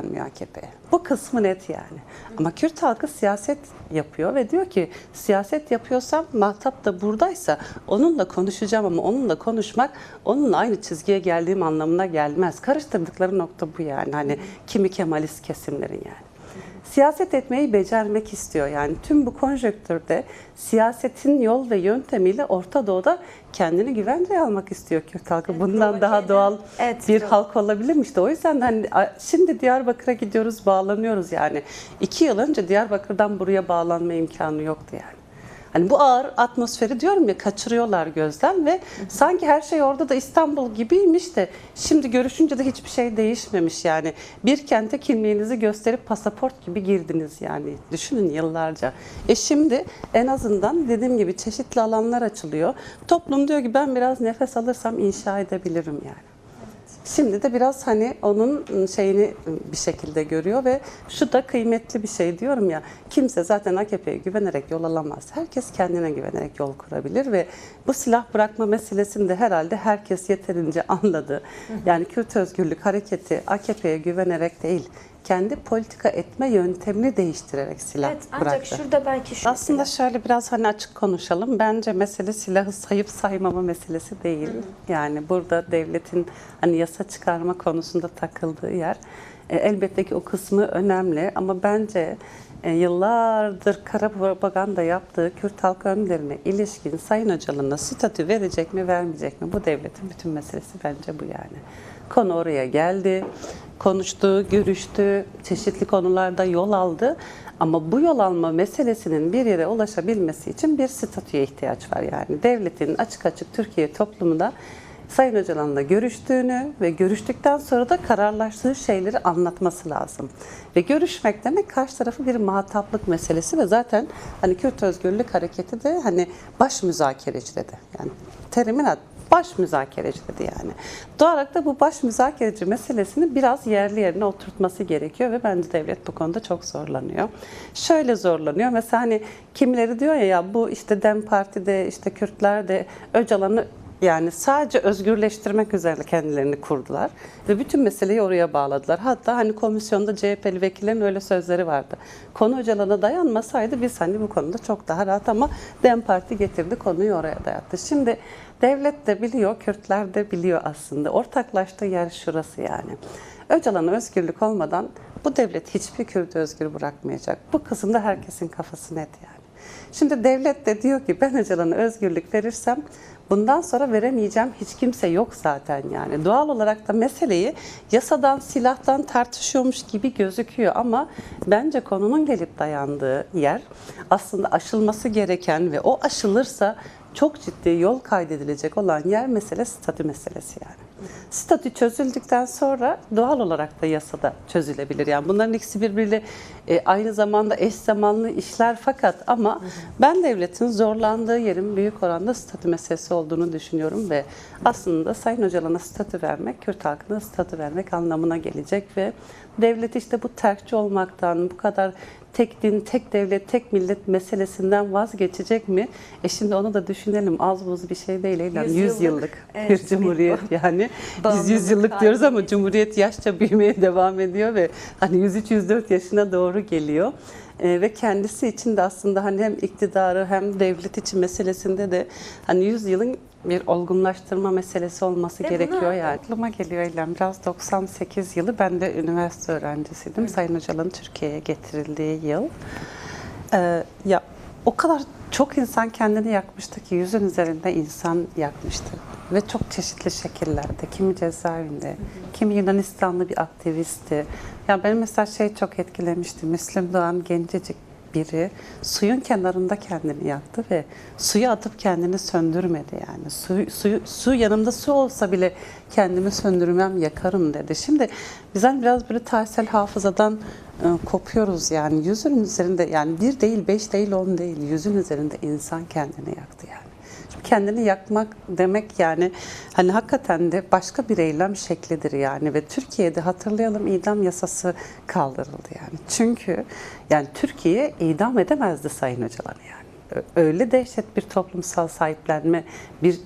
gelmiyor AKP'ye. Bu kısmı net yani. Ama Kürt halkı siyaset yapıyor ve diyor ki siyaset yapıyorsam Mahtap da buradaysa onunla konuşacağım ama onunla konuşmak onunla aynı çizgiye geldiğim anlamına gelmez. Karıştırdıkları nokta bu yani. Hani kimi Kemalist kesimlerin yani. Siyaset etmeyi becermek istiyor. Yani tüm bu konjonktürde siyasetin yol ve yöntemiyle Orta Doğu'da kendini güvenceye almak istiyor Kürt halkı. Evet, bundan daha doğal bir halk olabilirmiş de. O yüzden hani şimdi Diyarbakır'a gidiyoruz, bağlanıyoruz yani. 2 yıl önce Diyarbakır'dan buraya bağlanma imkanı yoktu yani. Hani bu ağır atmosferi diyorum ya kaçırıyorlar gözden ve sanki her şey orada da İstanbul gibiymiş de şimdi görüşünce de hiçbir şey değişmemiş yani. Bir kente kimliğinizi gösterip pasaport gibi girdiniz yani. Düşünün yıllarca. Şimdi en azından dediğim gibi çeşitli alanlar açılıyor. Toplum diyor ki ben biraz nefes alırsam inşa edebilirim yani. Şimdi de biraz hani onun şeyini bir şekilde görüyor ve şu da kıymetli bir şey diyorum ya, kimse zaten AKP'ye güvenerek yol alamaz. Herkes kendine güvenerek yol kurabilir ve bu silah bırakma meselesini de herhalde herkes yeterince anladı. Yani Kürt Özgürlük Hareketi AKP'ye güvenerek değil, kendi politika etme yöntemini değiştirerek silah ancak bıraktı. Şurada belki şu aslında şöyle biraz hani açık konuşalım. Bence mesele silahı sayıp saymama meselesi değil. Yani burada devletin hani yasa çıkarma konusunda takıldığı yer elbette ki o kısmı önemli ama bence yıllardır kara propaganda yaptığı Kürt halk önderine ilişkin Sayın Öcalan'a statü verecek mi vermeyecek mi? Bu devletin bütün meselesi bence bu yani. Konu oraya geldi, konuştu, görüştü, çeşitli konularda yol aldı. Ama bu yol alma meselesinin bir yere ulaşabilmesi için bir statüye ihtiyaç var yani. Devletin açık açık Türkiye toplumunda Sayın Öcalan'la görüştüğünü ve görüştükten sonra da kararlaştığı şeyleri anlatması lazım. Ve görüşmek demek karşı tarafı bir muhataplık meselesi ve zaten hani Kürt Özgürlük Hareketi de hani baş müzakereci dedi. Yani terimin adı baş müzakereci dedi yani. Doğal olarak da bu baş müzakereci meselesini biraz yerli yerine oturtması gerekiyor ve bence devlet bu konuda çok zorlanıyor. Şöyle zorlanıyor. Mesela hani kimileri diyor ya bu işte DEM Parti'de işte Kürtler de Öcalan'ı yani sadece özgürleştirmek üzere kendilerini kurdular ve bütün meseleyi oraya bağladılar. Hatta hani komisyonda CHP'li vekillerin öyle sözleri vardı. Konu Öcalan'a dayanmasaydı biz hani bu konuda çok daha rahat ama DEM Parti getirdi konuyu oraya dayattı. Şimdi devlet de biliyor, Kürtler de biliyor aslında. Ortaklaştığı yer şurası yani. Öcalan'a özgürlük olmadan bu devlet hiçbir Kürt'ü özgür bırakmayacak. Bu kısımda herkesin kafası net yani. Şimdi devlet de diyor ki ben Öcalan'a özgürlük verirsem bundan sonra veremeyeceğim hiç kimse yok zaten yani. Doğal olarak da meseleyi yasadan, silahtan tartışıyormuş gibi gözüküyor ama bence konunun gelip dayandığı yer aslında aşılması gereken ve o aşılırsa çok ciddi yol kaydedilecek olan yer mesele statü meselesi yani. Statü çözüldükten sonra doğal olarak da yasada çözülebilir. Yani bunların ikisi birbiriyle aynı zamanda eş zamanlı işler fakat ama ben devletin zorlandığı yerin büyük oranda statü meselesi olduğunu düşünüyorum ve aslında Sayın Öcalan'a statü vermek, Kürt halkına statü vermek anlamına gelecek ve devlet işte bu terkçi olmaktan, bu kadar tek din, tek devlet, tek millet meselesinden vazgeçecek mi? Şimdi onu da düşünelim. Az buz bir şey değil. 100 yıllık bir cumhuriyet yani. Biz 100 yıllık diyoruz ama cumhuriyet yaşça büyümeye devam ediyor ve hani 103-104 yaşına doğru geliyor. Ve kendisi için de aslında hani hem iktidarı hem devlet içi meselesinde de hani 100 yılın bir olgunlaştırma meselesi olması gerekiyor yani. Aklıma geliyor Eylem biraz 98 yılı ben de üniversite öğrencisiydim. Sayın Öcalan'ın Türkiye'ye getirildiği yıl. Ya o kadar çok insan kendini yakmıştı ki 100'ün üzerinde insan yakmıştı. Ve çok çeşitli şekillerde. Kimi cezaevinde, kimi Yunanistanlı bir aktivisti. Ya benim mesela çok etkilemişti. Müslüm Doğan gencecik biri suyun kenarında kendini yaktı ve suya atıp kendini söndürmedi yani. Su yanımda su olsa bile kendimi söndürmem, yakarım dedi. Şimdi biz hani biraz böyle tarihsel hafızadan kopuyoruz yani. 100'ün üzerinde yani 1 değil, 5 değil, 10 değil. 100'ün üzerinde insan kendini yaktı yani. Kendini yakmak demek yani hani hakikaten de başka bir eylem şeklidir yani ve Türkiye'de hatırlayalım idam yasası kaldırıldı yani. Çünkü yani Türkiye idam edemezdi Sayın Öcalan'ı yani. Öyle dehşet bir toplumsal sahiplenme, bir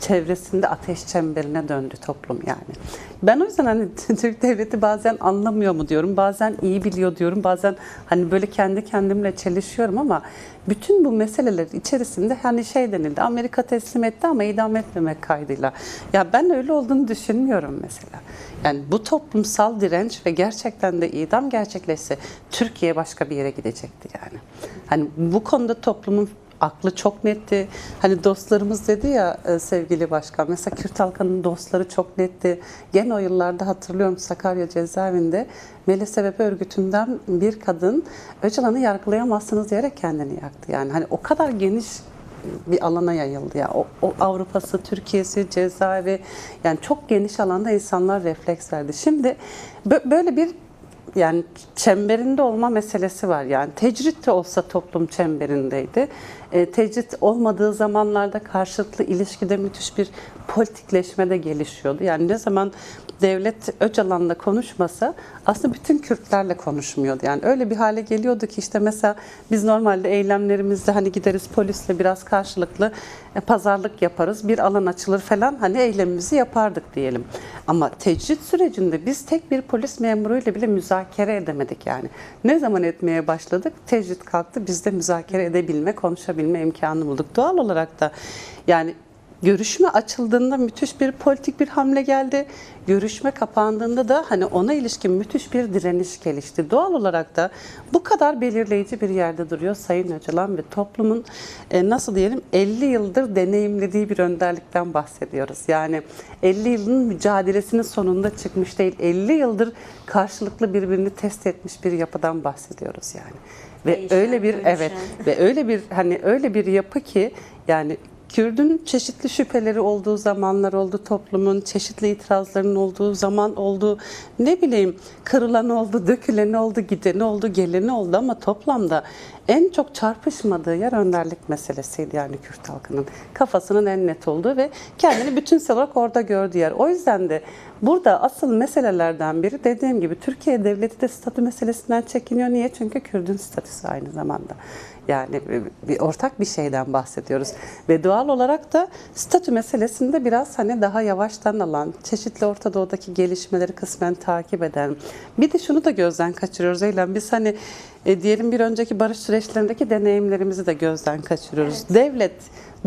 çevresinde ateş çemberine döndü toplum yani. Ben o yüzden hani Türk devleti bazen anlamıyor mu diyorum, bazen iyi biliyor diyorum, bazen hani böyle kendi kendimle çelişiyorum ama bütün bu meseleler içerisinde hani şey denildi, Amerika teslim etti ama idam etmemek kaydıyla. Ya ben öyle olduğunu düşünmüyorum mesela. Yani bu toplumsal direnç ve gerçekten de idam gerçekleşse Türkiye başka bir yere gidecekti yani. Hani bu konuda toplumun aklı çok netti. Hani dostlarımız dedi ya sevgili başkan. Mesela Kürt halkının dostları çok netti. Gene o yıllarda hatırlıyorum Sakarya cezaevinde Melih Sebebi örgütünden bir kadın Öcalan'ı yargılayamazsınız diyerek kendini yaktı. Yani hani o kadar geniş bir alana yayıldı ya. O Avrupa'sı, Türkiye'si, cezaevi yani çok geniş alanda insanlar refleks verdi. Şimdi böyle bir yani çemberinde olma meselesi var. Yani tecrit de olsa toplum çemberindeydi. Tecrit olmadığı zamanlarda karşılıklı ilişkide müthiş bir politikleşme de gelişiyordu. Yani ne zaman devlet Öcalan'la konuşmasa aslında bütün Kürtlerle konuşmuyordu. Yani öyle bir hale geliyordu ki işte mesela biz normalde eylemlerimizde hani gideriz polisle biraz karşılıklı pazarlık yaparız, bir alan açılır falan hani eylemimizi yapardık diyelim. Ama tecrit sürecinde biz tek bir polis memuruyla bile müzakere edemedik yani. Ne zaman etmeye başladık? Tecrit kalktı, biz de müzakere edebilme, konuşabilme imkanı bulduk. Doğal olarak da yani görüşme açıldığında müthiş bir politik bir hamle geldi. Görüşme kapandığında da hani ona ilişkin müthiş bir direniş gelişti. Doğal olarak da bu kadar belirleyici bir yerde duruyor Sayın Öcalan ve toplumun nasıl diyelim 50 yıldır deneyimlediği bir önderlikten bahsediyoruz. Yani 50 yılın mücadelesinin sonunda çıkmış değil, 50 yıldır karşılıklı birbirini test etmiş bir yapıdan bahsediyoruz yani. Ve Değişen, öyle bir dönüşen. evet ve öyle bir hani öyle bir yapı ki yani Kürt'ün çeşitli şüpheleri olduğu zamanlar oldu, toplumun çeşitli itirazlarının olduğu zaman oldu, ne bileyim kırılan oldu, dökülen oldu, gideni oldu, geleni oldu ama toplamda en çok çarpışmadığı yer önderlik meselesiydi yani Kürt halkının kafasının en net olduğu ve kendini bütünsel olarak orada gördüğü yer. O yüzden de burada asıl meselelerden biri dediğim gibi Türkiye devleti de statü meselesinden çekiniyor. Niye? Çünkü Kürt'ün statüsü aynı zamanda. Yani bir ortak bir şeyden bahsediyoruz. Ve doğal olarak da statü meselesinde biraz hani daha yavaştan alan, çeşitli Orta Doğu'daki gelişmeleri kısmen takip eden. Bir de şunu da gözden kaçırıyoruz Eylem. Biz hani diyelim bir önceki barış süreçlerindeki deneyimlerimizi de gözden kaçırıyoruz. Evet. Devlet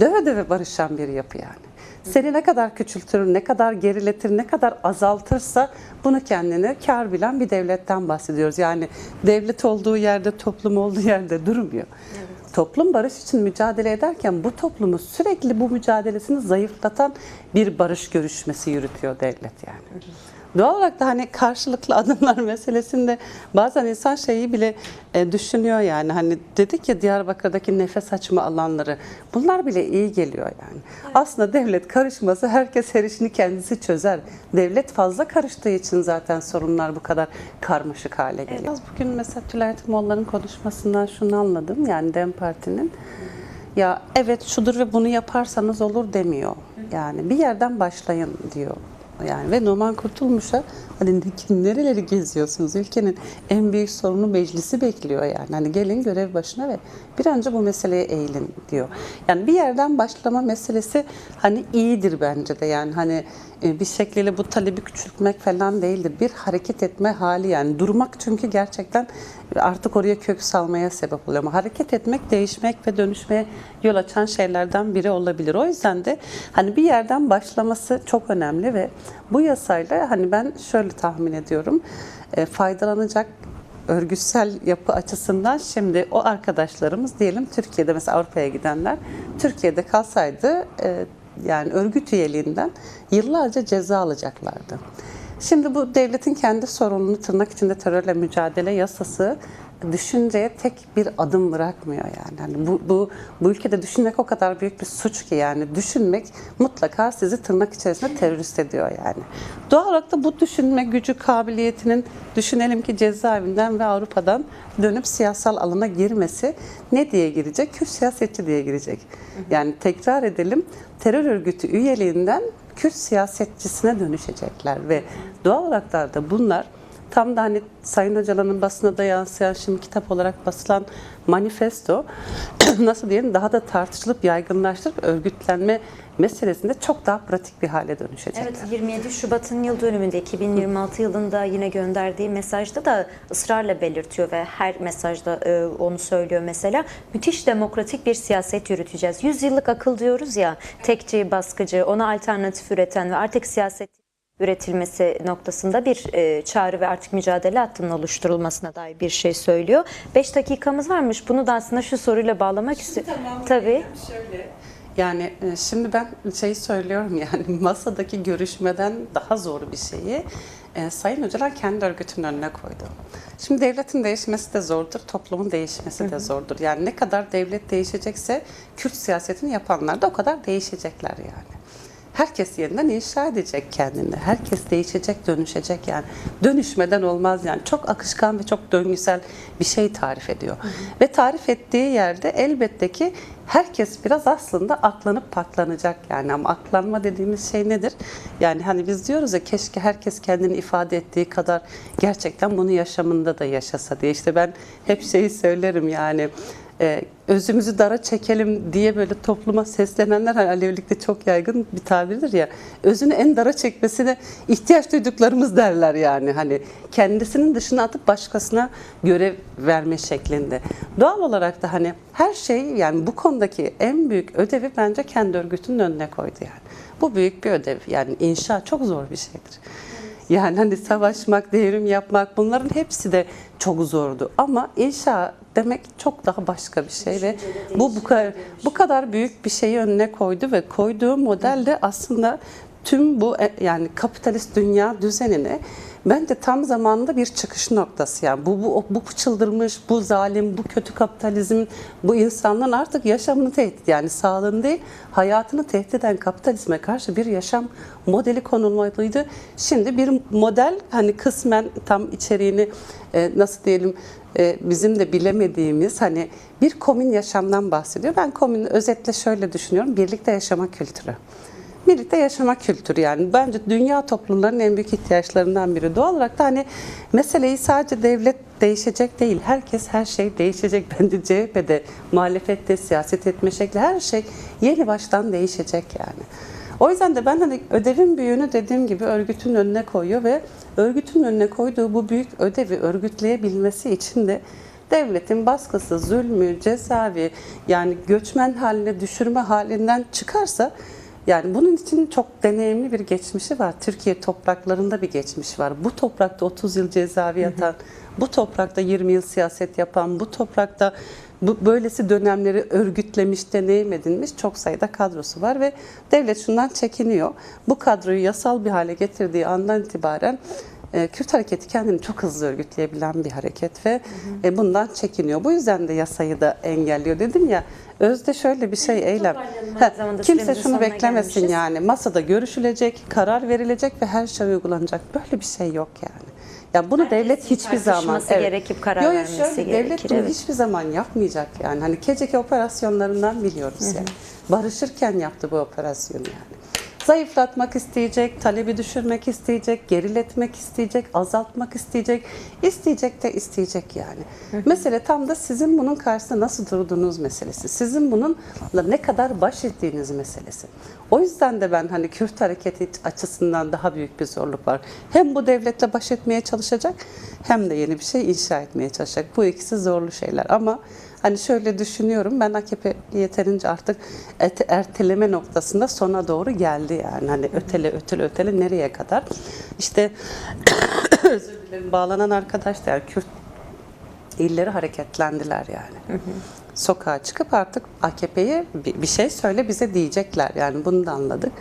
döve döve barışan bir yapı yani. Seni ne kadar küçültür, ne kadar geriletir, ne kadar azaltırsa bunu kendine kâr bilen bir devletten bahsediyoruz. Yani devlet olduğu yerde, toplum olduğu yerde durmuyor. Evet. Toplum barış için mücadele ederken bu toplumu sürekli bu mücadelesini zayıflatan bir barış görüşmesi yürütüyor devlet yani. Evet. Doğal olarak da hani karşılıklı adımlar meselesinde bazen insan şeyi bile düşünüyor yani hani dedik ya Diyarbakır'daki nefes açma alanları bunlar bile iyi geliyor yani. Evet. Aslında devlet karışması herkes her işini kendisi çözer. Devlet fazla karıştığı için zaten sorunlar bu kadar karmaşık hale geliyor. Evet. Bugün mesela Tülay Molla'nın konuşmasından şunu anladım yani DEM Parti'nin ya evet şudur ve bunu yaparsanız olur demiyor. Yani bir yerden başlayın diyor. Yani ve Numan Kurtulmuş'a hani nereleri geziyorsunuz? Ülkenin en büyük sorunu meclisi bekliyor yani. Hani gelin görev başına ve bir an önce bu meseleye eğilin diyor. Yani bir yerden başlama meselesi hani iyidir bence de yani hani bir şekliyle bu talebi küçültmek falan değildir. Bir hareket etme hali yani durmak çünkü gerçekten artık oraya kök salmaya sebep oluyor. Ama hareket etmek, değişmek ve dönüşmeye yol açan şeylerden biri olabilir. O yüzden de hani bir yerden başlaması çok önemli ve bu yasayla hani ben şöyle tahmin ediyorum faydalanacak örgütsel yapı açısından şimdi o arkadaşlarımız diyelim Türkiye'de mesela Avrupa'ya gidenler Türkiye'de kalsaydı yani örgüt üyeliğinden yıllarca ceza alacaklardı. Şimdi bu devletin kendi sorununu tırnak içinde terörle mücadele yasası düşünceye tek bir adım bırakmıyor yani. Yani bu ülkede düşünmek o kadar büyük bir suç ki yani düşünmek mutlaka sizi tırnak içerisinde terörist ediyor yani. Doğal olarak da bu düşünme gücü kabiliyetinin düşünelim ki cezaevinden ve Avrupa'dan dönüp siyasal alana girmesi ne diye girecek? Kürt siyasetçi diye girecek. Yani tekrar edelim terör örgütü üyeliğinden Kürt siyasetçisine dönüşecekler ve doğal olarak da bunlar Tam da hani Sayın Öcalan'ın basına da yansıyan, şimdi kitap olarak basılan manifesto nasıl diyelim, daha da tartışılıp yaygınlaştırıp örgütlenme meselesinde çok daha pratik bir hale dönüşecekler. Evet, 27 Şubat'ın yıl dönümünde 2026 yılında yine gönderdiği mesajda da ısrarla belirtiyor ve her mesajda onu söylüyor mesela. Müthiş demokratik bir siyaset yürüteceğiz. 100 yıllık akıl diyoruz ya, tekçi, baskıcı, ona alternatif üreten ve artık siyaset üretilmesi noktasında bir çağrı ve artık mücadele hattının oluşturulmasına dair bir şey söylüyor. 5 dakikamız varmış. Bunu da aslında şu soruyla bağlamak istiyorum. Tabii. Şöyle. Yani şimdi ben şeyi söylüyorum, yani masadaki görüşmeden daha zor bir şeyi Sayın Öcalan kendi örgütünün önüne koydu. Şimdi devletin değişmesi de zordur, toplumun değişmesi de zordur. Yani ne kadar devlet değişecekse Kürt siyasetini yapanlar da o kadar değişecekler yani. Herkes yeniden inşa edecek kendini. Herkes değişecek, dönüşecek yani. Dönüşmeden olmaz yani. Çok akışkan ve çok döngüsel bir şey tarif ediyor. Ve tarif ettiği yerde elbette ki herkes biraz aslında aklanıp paklanacak yani. Ama aklanma dediğimiz şey nedir? Yani hani biz diyoruz ya, keşke herkes kendini ifade ettiği kadar gerçekten bunu yaşamında da yaşasa diye. İşte ben hep şeyi söylerim yani. Özümüzü dara çekelim diye böyle topluma seslenenler, hani Alevilikte çok yaygın bir tabirdir ya, özünü en dara çekmesine ihtiyaç duyduklarımız derler yani, hani kendisinin dışına atıp başkasına görev verme şeklinde. Doğal olarak da hani her şey, yani bu konudaki en büyük ödevi bence kendi örgütünün önüne koydu yani. Bu büyük bir ödev yani, inşa çok zor bir şeydir. Yani hani savaşmak, devrim yapmak, bunların hepsi de çok zordu. Ama inşa demek çok daha başka bir şey ve bu kadar büyük bir şeyi önüne koydu ve koyduğu model de aslında tüm bu yani kapitalist dünya düzenine bence tam zamanında bir çıkış noktası. Yani bu çıldırmış, bu zalim, bu kötü kapitalizm, bu insanların artık yaşamını tehdit, yani sağlığını değil hayatını tehdit eden kapitalizme karşı bir yaşam modeli konulmalıydı. Şimdi bir model, hani kısmen tam içeriğini nasıl diyelim, bizim de bilemediğimiz hani bir komün yaşamdan bahsediyor. Ben komünü özetle şöyle düşünüyorum: birlikte yaşama kültürü. Birlikte yaşama kültürü, yani bence dünya toplumlarının en büyük ihtiyaçlarından biri. Doğal olarak da hani meseleyi sadece devlet değişecek değil, herkes, her şey değişecek. Bence CHP'de, muhalefette, siyaset etme şekli, her şey yeni baştan değişecek yani. O yüzden de ben hani ödevin büyüğünü dediğim gibi örgütün önüne koyuyor ve örgütün önüne koyduğu bu büyük ödevi örgütleyebilmesi için de devletin baskısı, zulmü, cezaevi, yani göçmen haline düşürme halinden çıkarsa, yani bunun için çok deneyimli bir geçmişi var. Türkiye topraklarında bir geçmiş var. Bu toprakta 30 yıl cezaevi yatan, bu toprakta 20 yıl siyaset yapan, bu toprakta böylesi dönemleri örgütlemiş, deneyim edinmiş çok sayıda kadrosu var ve devlet şundan çekiniyor. Bu kadroyu yasal bir hale getirdiği andan itibaren Kürt hareketi kendini çok hızlı örgütleyebilen bir hareket ve bundan çekiniyor. Bu yüzden de yasayı da engelliyor. Dedim ya, özde şöyle bir şey, eylem. Kimse şunu beklemesin yani. Masada görüşülecek, karar verilecek ve her şey uygulanacak. Böyle bir şey yok yani. Ya bunu devlet hiçbir zaman gerekip karar vermesi gerekir. Devlet bunu hiçbir zaman yapmayacak yani. Hani KCK operasyonlarından biliyoruz yani. Barışırken yaptı bu operasyonu yani. Zayıflatmak isteyecek, talebi düşürmek isteyecek, geriletmek isteyecek, azaltmak isteyecek, isteyecek yani. Mesele tam da sizin bunun karşısında nasıl durduğunuz meselesi. Sizin bununla ne kadar baş ettiğiniz meselesi. O yüzden de ben hani Kürt hareketi açısından daha büyük bir zorluk var. Hem bu devletle baş etmeye çalışacak, hem de yeni bir şey inşa etmeye çalışacak. Bu ikisi zorlu şeyler ama hani şöyle düşünüyorum, ben AKP yeterince artık erteleme noktasında sona doğru geldi yani. Hani ötele nereye kadar? İşte özür dilerim, bağlanan arkadaşlar Kürt illeri hareketlendiler yani. Sokağa çıkıp artık AKP'ye bir şey söyle bize diyecekler yani, bunu da anladık.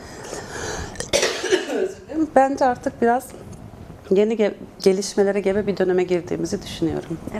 Bence artık biraz yeni gelişmelere gebe bir döneme girdiğimizi düşünüyorum.